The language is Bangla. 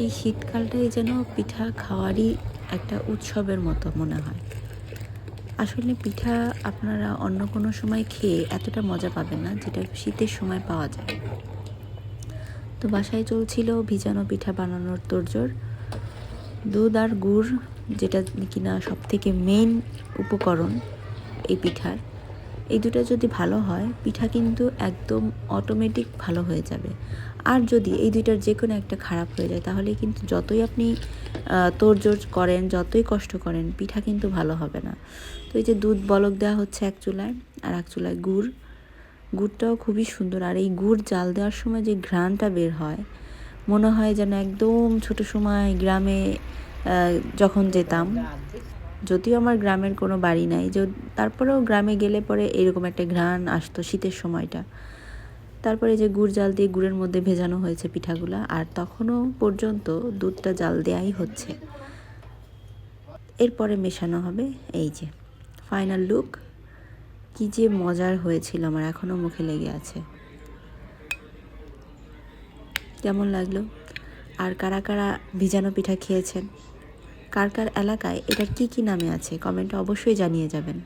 এই শীতকালটাই যেন পিঠা খাওয়ারই একটা উৎসবের মতো মনে হয়। আসলে পিঠা আপনারা অন্য কোনো সময় খেয়ে এতটা মজা পাবেন না, যেটা শীতের সময় পাওয়া যায়। তো বাসায় চলছিল ভিজানো পিঠা বানানোর তোড়জোড়। দুধ আর গুড়, যেটা কিনা সবথেকে মেইন উপকরণ এই পিঠার, এই দুটো যদি ভালো হয় পিঠা কিন্তু একদম অটোমেটিক ভালো হয়ে যাবে। আর যদি এই দুইটার যে কোনো একটা খারাপ হয়ে যায় তাহলে কিন্তু যতই আপনি তোড়জোড় করেন, যতই কষ্ট করেন, পিঠা কিন্তু ভালো হবে না। তো এই যে দুধ বলক দেওয়া হচ্ছে এক চুলায়, আর এক চুলায় গুড়টাও খুবই সুন্দর। আর এই গুড় জাল দেওয়ার সময় যে ঘ্রাণটা বের হয়, মনে হয় যেন একদম ছোট সময় গ্রামে যখন যেতাম, যদিও আমার গ্রামের কোনো বাড়ি নাই, তারপরেও গ্রামে গেলে পরে এরকম একটা ঘ্রাণ আসতো শীতের সময়টা। তারপরে যে গুড় জাল দিয়ে গুড়ের মধ্যে ভেজানো হয়েছে পিঠাগুলা, আর তখনও পর্যন্ত দুধটা জাল দেওয়াই হচ্ছে। এরপরে মেশানো হবে। এই যে ফাইনাল লুক, কি যে মজার হয়েছিল, আমার এখনও মুখে লেগে আছে। কেমন লাগলো? আর কারা কারা ভিজানো পিঠা খেয়েছেন? কার কার এলাকায় এটার কি নামে আছে কমেন্টে অবশ্যই জানিয়ে যাবেন।